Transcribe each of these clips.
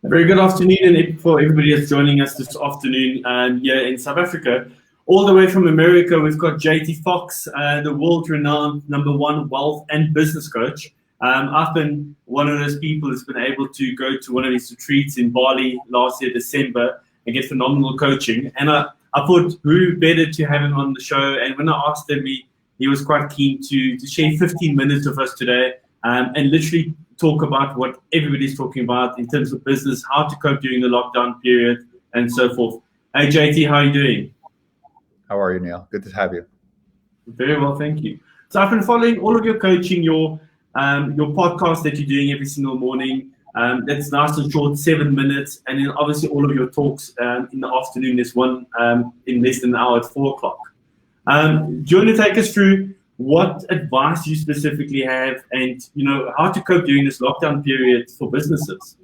Very good afternoon, and for everybody that's joining us this afternoon here in South Africa. All the way from America, we've got JT Foxx, the world-renowned #1 wealth and business coach. I've been one of those people that's been able to go to one of his retreats in Bali last year, December, and get phenomenal coaching. And I thought, who better to have him on the show? And when I asked him, he was quite keen to share 15 minutes with us today and literally talk about what everybody's talking about in terms of business, how to cope during the lockdown period, and so forth. Hey, JT, how are you doing? How are you, Neil? Good to have you. Very well, thank you. So I've been following all of your coaching, your podcast that you're doing every single morning. That's nice and short, 7 minutes, and then obviously all of your talks in the afternoon. There's one in less than an hour at 4 o'clock. Do you want to take us through what advice you specifically have, and how to cope during this lockdown period for businesses?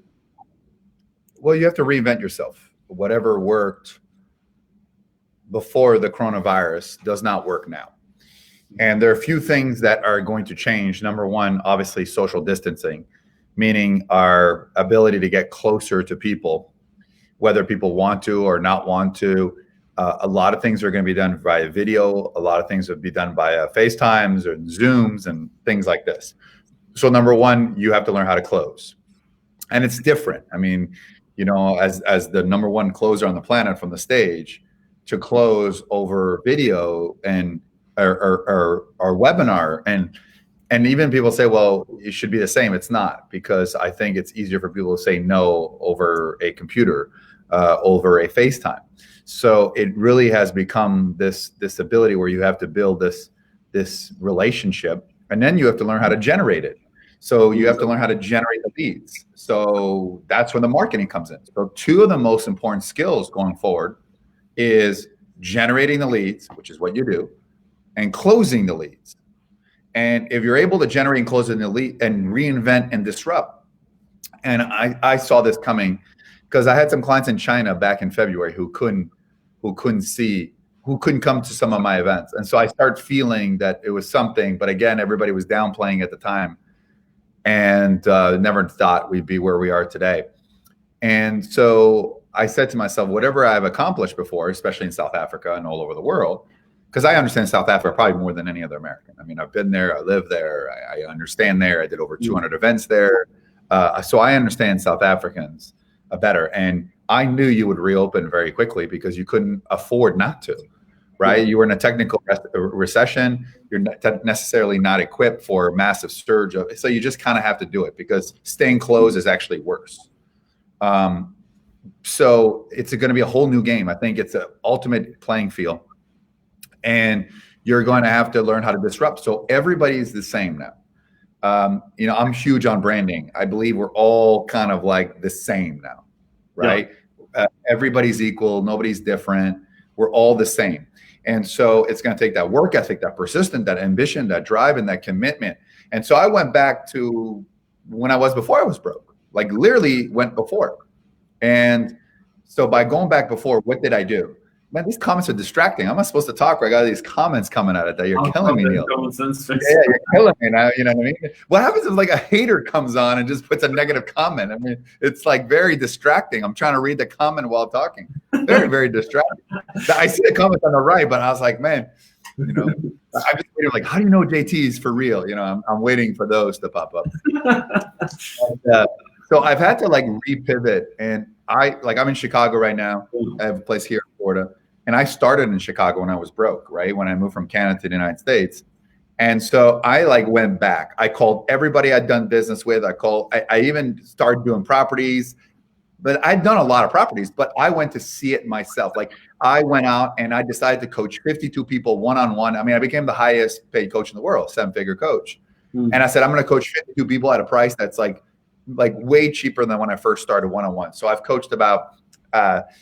Well, you have to reinvent yourself. Whatever worked before the coronavirus does not work now. And there are a few things that are going to change. Number one, obviously social distancing, meaning our ability to get closer to people, whether people want to or not want to. A lot of things are going to be done via video. A lot of things will be done via FaceTimes or Zooms and things like this. So number one, you have to learn how to close. And it's different. I mean, as the #1 closer on the planet from the stage, to close over video and or webinar, and even people say, well, it should be the same. It's not, because I think it's easier for people to say no over a computer, over a FaceTime. So it really has become this ability where you have to build this relationship, and then you have to learn how to generate it. So you have to learn how to generate the leads. So that's where the marketing comes in. So two of the most important skills going forward is generating the leads, which is what you do, and closing the leads. And if you're able to generate and close the lead and reinvent and disrupt, and I saw this coming because I had some clients in China back in February who couldn't come to some of my events. And so I started feeling that it was something, but again, everybody was downplaying at the time, and never thought we'd be where we are today. And so I said to myself, whatever I've accomplished before, especially in South Africa and all over the world, because I understand South Africa probably more than any other American. I mean, I've been there, I live there, I understand there. I did over 200 events there. So I understand South Africans better. And I knew you would reopen very quickly because you couldn't afford not to, right? You were in a technical recession. You're not necessarily not equipped for a massive surge. So you just kind of have to do it because staying closed is actually worse. So it's going to be a whole new game. I think it's an ultimate playing field, and you're going to have to learn how to disrupt. So everybody's the same now. I'm huge on branding. I believe we're all kind of like the same now, right? Yeah. Everybody's equal. Nobody's different. We're all the same. And so it's going to take that work ethic, that persistence, that ambition, that drive, and that commitment. And so I went back to when I was before I was broke, like literally went before. And so by going back before, what did I do? Man, these comments are distracting. I'm not supposed to talk where I got these comments coming out of that. You're killing me, Neil. Yeah, you're killing me now. You know what I mean? What happens if like a hater comes on and just puts a negative comment? I mean, it's like very distracting. I'm trying to read the comment while talking. Very, very distracting. I see the comments on the right, but I was like, man, I'm just waiting. Like, how do you know JT is for real? I'm waiting for those to pop up. So I've had to like repivot, and I'm in Chicago right now. I have a place here in Florida. And I started in Chicago when I was broke, right? When I moved from Canada to the United States. And so I like went back. I called everybody I'd done business with. I even started doing properties, but I'd done a lot of properties, but I went to see it myself. Like I went out and I decided to coach 52 people one-on-one. I mean, I became the highest paid coach in the world, 7-figure coach. And I said, I'm going to coach 52 people at a price that's like way cheaper than when I first started one-on-one. So I've coached about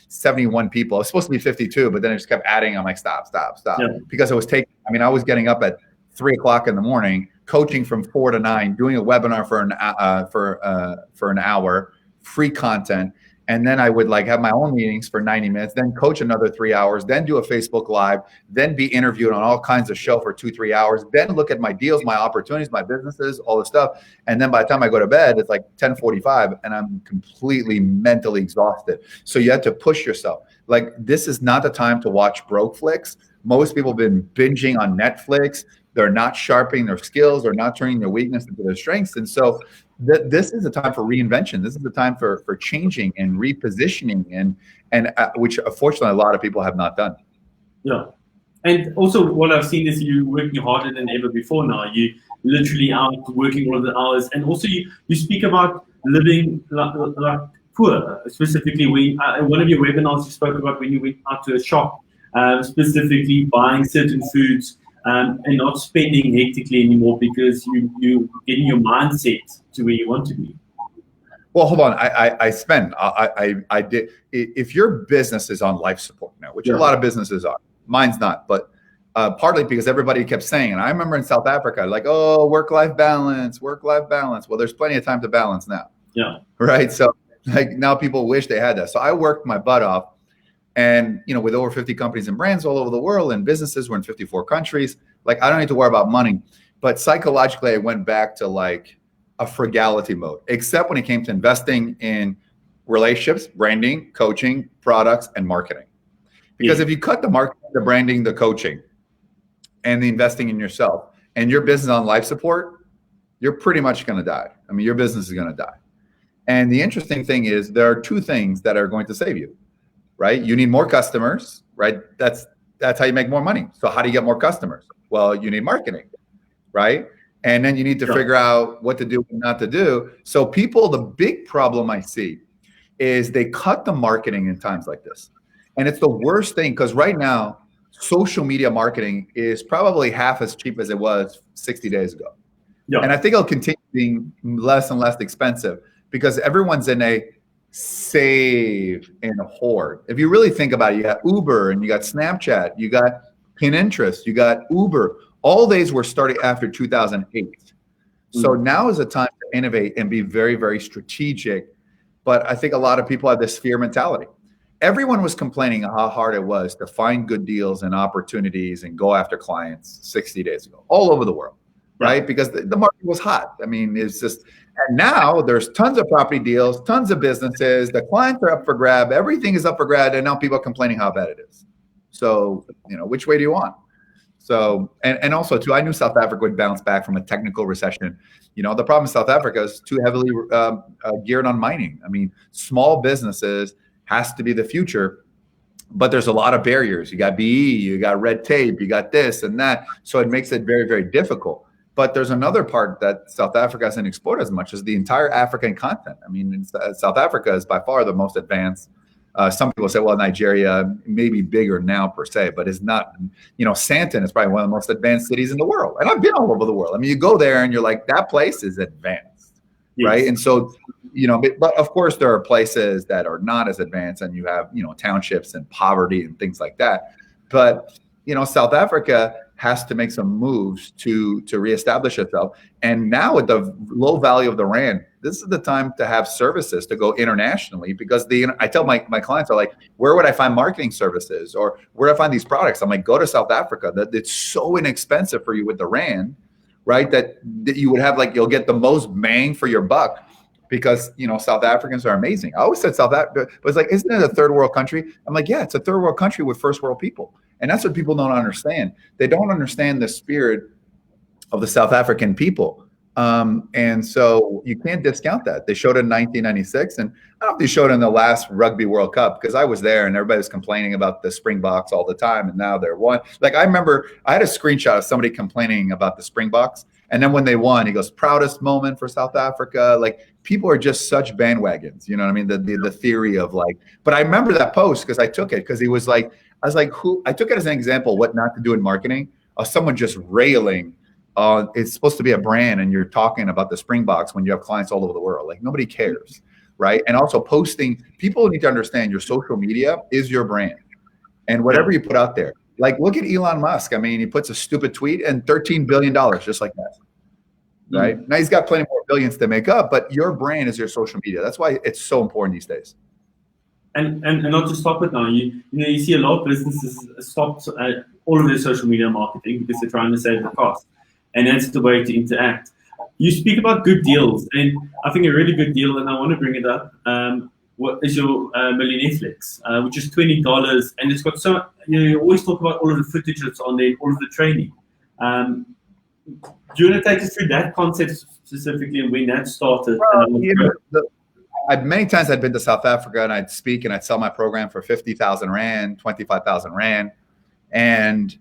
71 people. It was supposed to be 52, but then I just kept adding. I'm like, stop. Yeah. Because I was getting up at 3 o'clock in the morning, coaching from 4 to 9, doing a webinar for an hour, free content. And then I would like have my own meetings for 90 minutes, then coach another 3 hours, then do a Facebook Live, then be interviewed on all kinds of show for 2-3 hours, then look at my deals, my opportunities, my businesses, all this stuff. And then by the time I go to bed, it's like 10:45 and I'm completely mentally exhausted. So you have to push yourself. Like, this is not the time to watch broke flicks. Most people have been binging on Netflix. They're not sharpening their skills. They're not turning their weakness into their strengths. And so this is a time for reinvention. This is the time for changing and repositioning, and which unfortunately a lot of people have not done. Yeah. And also what I've seen is you working harder than ever before now. You literally out working all of the hours. And also you speak about living like poor, specifically when one of your webinars you spoke about when you went out to a shop, specifically buying certain foods and not spending hectically anymore because you getting your mindset to where you want to be. Well, hold on. I did. If your business is on life support now, which a lot of businesses are, mine's not, but partly because everybody kept saying, and I remember in South Africa, like, oh, work-life balance. Well, there's plenty of time to balance now. Yeah. Right. So like now people wish they had that. So I worked my butt off. And, you know, with over 50 companies and brands all over the world and businesses, we're in 54 countries. Like, I don't need to worry about money. But psychologically, I went back to like a frugality mode, except when it came to investing in relationships, branding, coaching, products, and marketing. Because if you cut the marketing, the branding, the coaching, and the investing in yourself, and your business on life support, you're pretty much going to die. I mean, your business is going to die. And the interesting thing is there are two things that are going to save you. Right? You need more customers, right? That's how you make more money. So how do you get more customers? Well, you need marketing, right? And then you need to figure out what to do and not to do. So people, the big problem I see is they cut the marketing in times like this. And it's the worst thing because right now, social media marketing is probably half as cheap as it was 60 days ago. Yeah. And I think it'll continue being less and less expensive because everyone's in a save and hoard. If you really think about it, you got Uber and you got Snapchat, you got Pinterest, you got Uber. All these were started after 2008. So now is a time to innovate and be very, very strategic. But I think a lot of people have this fear mentality. Everyone was complaining how hard it was to find good deals and opportunities and go after clients 60 days ago, all over the world, right? Because the market was hot. I mean, it's just, and now there's tons of property deals, tons of businesses, the clients are up for grab, everything is up for grab, and now people are complaining how bad it is. So, you know, which way do you want? So, and also too, I knew South Africa would bounce back from a technical recession. You know, the problem in South Africa is too heavily geared on mining. I mean, small businesses has to be the future, but there's a lot of barriers. You got BE, you got red tape, you got this and that. So it makes it very, very difficult. But there's another part that South Africa hasn't explored as much as the entire African continent. I mean, South Africa is by far the most advanced. Some people say, well, Nigeria may be bigger now per se, but it's not. You know, Sandton is probably one of the most advanced cities in the world. And I've been all over the world. I mean, you go there and you're like, that place is advanced, right? And so, you know, but of course there are places that are not as advanced and you have, you know, townships and poverty and things like that. But, you know, South Africa has to make some moves to reestablish itself. And now with the low value of the rand, this is the time to have services to go internationally because I tell my clients are like, where would I find marketing services or where do I find these products? I'm like, go to South Africa. That it's so inexpensive for you with the rand, right? That you would have like, you'll get the most bang for your buck because, you know, South Africans are amazing. I always said South Africa, but it's like, isn't it a third world country? I'm like, yeah, it's a third world country with first world people. And that's what people don't understand. They don't understand the spirit of the South African people. And so you can't discount that. They showed it in 1996. And I don't know if they showed it in the last Rugby World Cup because I was there and everybody was complaining about the Springboks all the time. And now they're won. Like I remember I had a screenshot of somebody complaining about the Springboks. And then when they won, he goes, proudest moment for South Africa. Like people are just such bandwagons. You know what I mean? The theory of like, but I remember that post because I took it because he was like, I was like, I took it as an example, what not to do in marketing of someone just railing. It's supposed to be a brand and you're talking about the Springboks when you have clients all over the world. Like nobody cares, right? And also posting, people need to understand your social media is your brand. And whatever you put out there, like look at Elon Musk. I mean, he puts a stupid tweet and $13 billion just like that, right? Now he's got plenty more billions to make up, but your brand is your social media. That's why it's so important these days. And not to stop it now. You see a lot of businesses stopped all of their social media marketing because they're trying to save the cost, and that's the way to interact. You speak about good deals, and I think a really good deal, and I want to bring it up. What is your Millionaire Flex, which is $20, and it's got so you always talk about all of the footage that's on there, all of the training. Do you want to take us through that concept specifically and when that started? Many times I'd been to South Africa and I'd speak and I'd sell my program for 50,000 Rand, 25,000 Rand. And,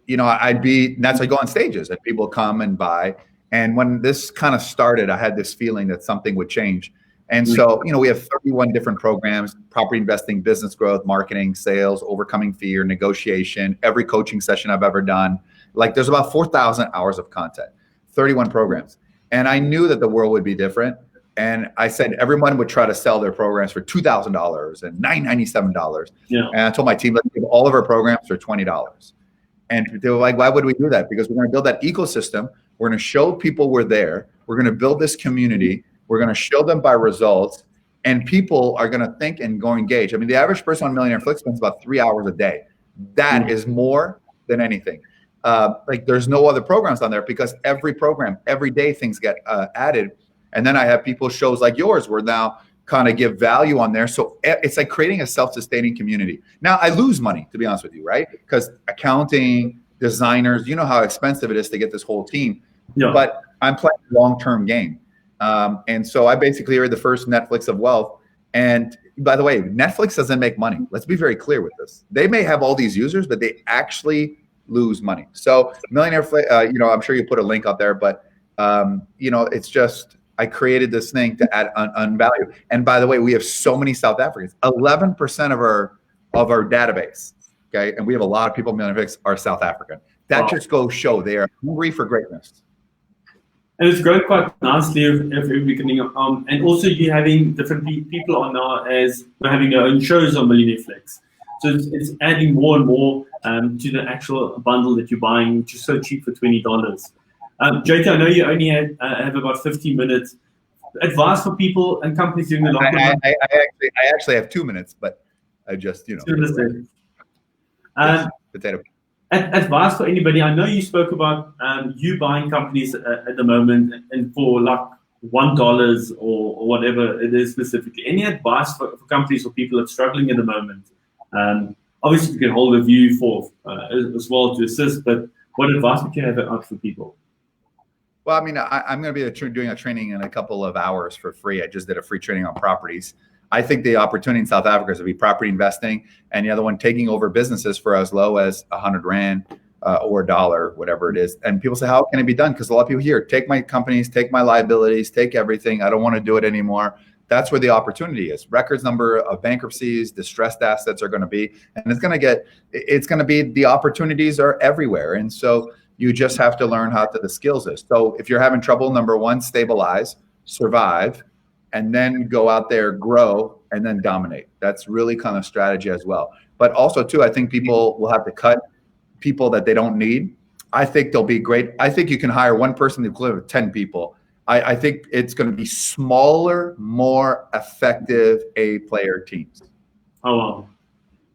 that's I go on stages and people come and buy. And when this kind of started, I had this feeling that something would change. And so, we have 31 different programs: property investing, business growth, marketing, sales, overcoming fear, negotiation, every coaching session I've ever done. Like there's about 4,000 hours of content, 31 programs. And I knew that the world would be different. And I said everyone would try to sell their programs for $2,000 and $997. Yeah. And I told my team, let's give all of our programs for $20. And they were like, why would we do that? Because we're going to build that ecosystem. We're going to show people we're there. We're going to build this community. We're going to show them by results. And people are going to think and go engage. I mean, the average person on Millionaire Flex spends about 3 hours a day. That is more than anything. Like there's no other programs on there because every program, every day things get added. And then I have shows like yours where now kind of give value on there. So it's like creating a self-sustaining community. Now I lose money, to be honest with you, right? Because accounting, designers, you know how expensive it is to get this whole team. Yeah. But I'm playing a long-term game. And so I basically are the first Netflix of wealth. And by the way, Netflix doesn't make money. Let's be very clear with this. They may have all these users, but they actually lose money. So Millionaire Flex, I'm sure you put a link up there, but it's just, I created this thing to add on value. And by the way, we have so many South Africans. 11% of our database, okay, and we have a lot of people in Millionaire Flex are South African. That just goes show they are hungry for greatness. And it's grown quite nicely every beginning. And also you having different people on now as we're having their own shows on Millionaire Flex. So it's adding more and more to the actual bundle that you're buying, which is so cheap for $20. JT, I know you only have about 15 minutes. Advice for people and companies doing the lockdown. I actually have 2 minutes, but I just, potato. Advice for anybody. I know you spoke about you buying companies at the moment and for like $1 or whatever it is specifically. Any advice for companies or people that are struggling at the moment? Obviously, you can hold a view for as well to assist, but what advice would you have out for people? Well, I mean, I'm going to be doing a training in a couple of hours for free. I just did a free training on properties. I think the opportunity in South Africa is to be property investing, and the other one taking over businesses for as low as 100 Rand or $1, whatever it is. And people say, how can it be done? Because a lot of people here, take my companies, take my liabilities, take everything. I don't want to do it anymore. That's where the opportunity is. Records number of bankruptcies, distressed assets are going to be, and it's going to be, the opportunities are everywhere. And so you just have to learn how the skills is. So if you're having trouble, number one, stabilize, survive, and then go out there, grow, and then dominate. That's really kind of strategy as well. But also too, I think people will have to cut people that they don't need. I think they'll be great. I think you can hire one person to equivalent of 10 people. I think it's going to be smaller, more effective A-player teams. Oh, wow.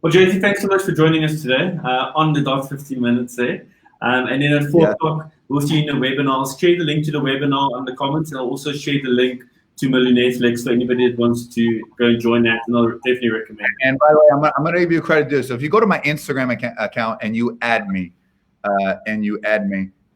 Well, JT, thanks so much for joining us today on the dot 15 minutes there. And then at 4 o'clock, we'll see you in the webinar. I'll share the link to the webinar in the comments, and I'll also share the link to Millionaire Flex for anybody that wants to go and join that, and I'll definitely recommend it. And by the way, I'm going to give you credit to this. So if you go to my Instagram account and you add me,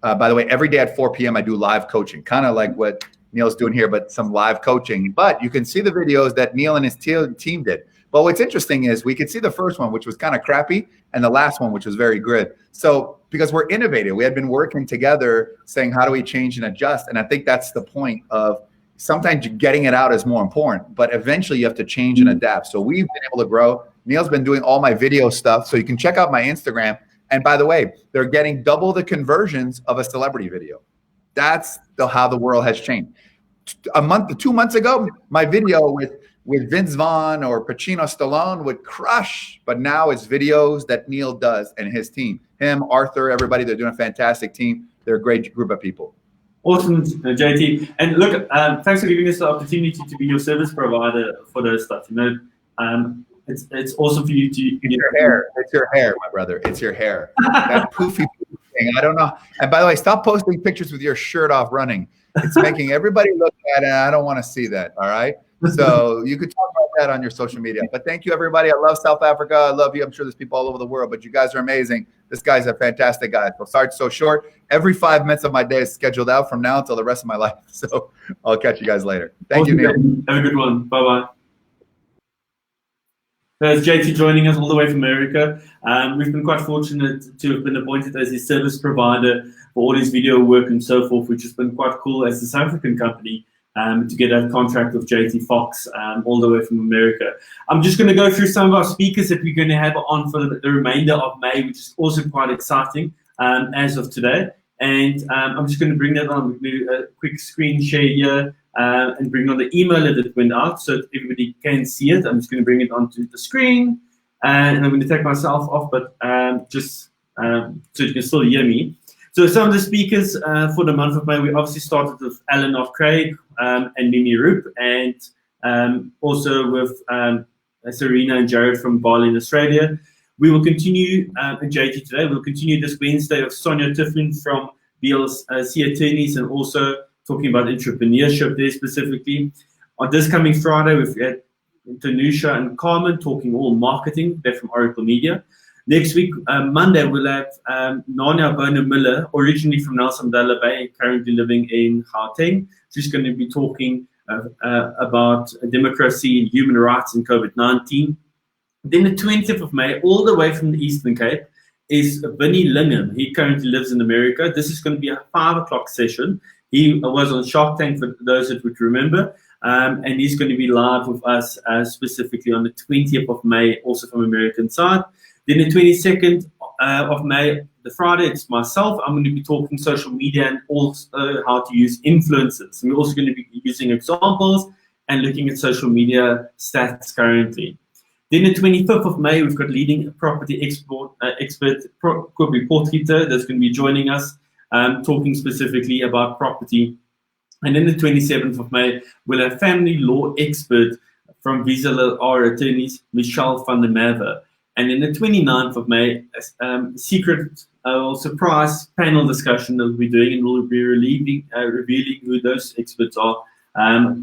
by the way, every day at 4 p.m. I do live coaching, kind of like what Neil's doing here, but some live coaching. But you can see the videos that Neil and his team did. But what's interesting is we could see the first one, which was kind of crappy, and the last one, which was very good. So because we're innovative, we had been working together saying, how do we change and adjust? And I think that's the point of sometimes getting it out is more important, but eventually you have to change and adapt. So we've been able to grow. Neil's been doing all my video stuff. So you can check out my Instagram. And by the way, they're getting double the conversions of a celebrity video. That's how the world has changed. 2 months ago, my video with Vince Vaughn or Pacino Stallone would crush, but now it's videos that Neil does and his team. Him, Arthur, everybody, they're doing a fantastic team. They're a great group of people. Awesome, JT. And look, thanks for giving us the opportunity to be your service provider for those stuff. it's awesome for you to. It's your hair. It's your hair, my brother. It's your hair. That poofy thing. I don't know. And by the way, stop posting pictures with your shirt off running. It's making everybody look at it. And I don't want to see that. All right. So you could talk about that on your social media. But thank you, everybody. I love South Africa. I love you. I'm sure there's people all over the world, but you guys are amazing. This guy's a fantastic guy. So sorry it's so short. Every 5 minutes of my day is scheduled out from now until the rest of my life. So I'll catch you guys later. Thank you, Neil. Have a good one. Bye-bye. There's JT joining us all the way from America. We've been quite fortunate to have been appointed as his service provider for all his video work and so forth, which has been quite cool as a South African company to get a contract with JT Foxx all the way from America. I'm just going to go through some of our speakers that we're going to have on for the remainder of May, which is also quite exciting as of today. And I'm just going to bring that on. We're going to do a quick screen share here. And bring on the email that went out so that everybody can see it. I'm just going to bring it onto the screen, and I'm going to take myself off, but just so you can still hear me. So some of the speakers for the month of May, we obviously started with Alan of Craig and Mimi Roop, and also with Serena and Jared from Bali in Australia. We will continue in JT today. We'll continue this Wednesday with Sonia Tiffin from BLC Attorneys, and also talking about entrepreneurship there specifically. On this coming Friday, we've got Tanusha and Carmen talking all marketing. They're from Oracle Media. Next week, Monday, we'll have Nanya Bono-Miller, originally from Nelson Mandela Bay, currently living in Gauteng. She's going to be talking about democracy and human rights and COVID-19. Then the 20th of May, all the way from the Eastern Cape, is Vinnie Lingham. He currently lives in America. This is going to be a 5 o'clock session. He was on Shark Tank, for those that would remember, and he's going to be live with us specifically on the 20th of May, also from American side. Then the 22nd of May, the Friday, it's myself. I'm going to be talking social media and also how to use influencers. And we're also going to be using examples and looking at social media stats currently. Then the 25th of May, we've got leading property expert Kobe Portgieter that's going to be joining us. Talking specifically about property. And then the 27th of May, we'll have family law expert from Visa LR Attorneys, Michelle van der Merwe. And then the 29th of May, secret or surprise panel discussion that we'll be doing, and we'll be revealing who those experts are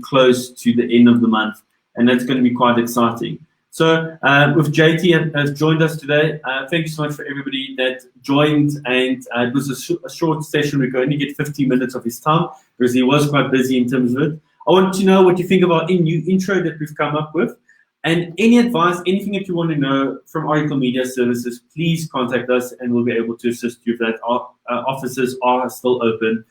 close to the end of the month. And that's going to be quite exciting. So with JT has joined us today, thank you so much for everybody that joined, and it was a short session. We could only get 15 minutes of his time because he was quite busy in terms of it. I want to know what you think of our new intro that we've come up with, and any advice, anything that you want to know from Oracle Media Services, please contact us and we'll be able to assist you with that. Our offices are still open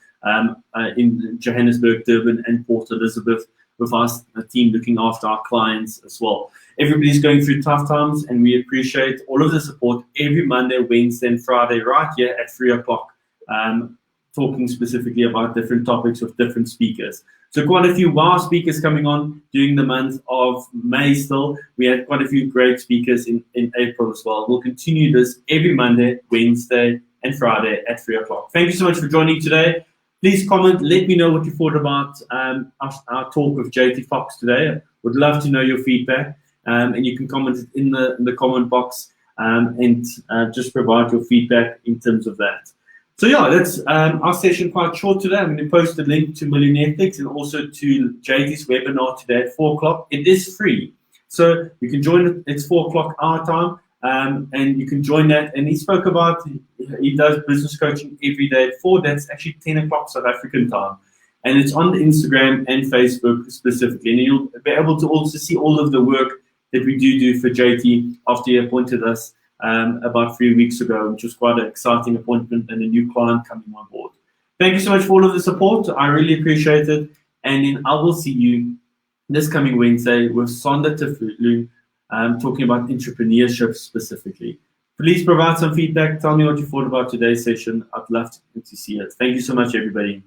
in Johannesburg, Durban, and Port Elizabeth, with us, a team looking after our clients as well. Everybody's going through tough times, and we appreciate all of the support every Monday, Wednesday, and Friday right here at 3 o'clock, talking specifically about different topics with different speakers. So quite a few wow speakers coming on during the month of May still. We had quite a few great speakers in April as well. We'll continue this every Monday, Wednesday, and Friday at 3 o'clock. Thank you so much for joining today. Please comment. Let me know what you thought about our talk with JT Foxx today. Would love to know your feedback. And you can comment it in the comment box and just provide your feedback in terms of that. So yeah, that's our session quite short today. I'm going to post a link to Millionaire Fix and also to JT's webinar today at 4 o'clock. It is free. So you can join it. It's 4 o'clock our time. And you can join that. And he spoke about, he does business coaching every day at 4. That's actually 10 o'clock South African time. And it's on the Instagram and Facebook specifically. And you'll be able to also see all of the work that we do for JT after he appointed us about 3 weeks ago, which was quite an exciting appointment and a new client coming on board. Thank you so much for all of the support. I really appreciate it. And then I will see you this coming Wednesday with Sonda Tafulu, talking about entrepreneurship specifically. Please provide some feedback. Tell me what you thought about today's session. I'd love to see it. Thank you so much, everybody.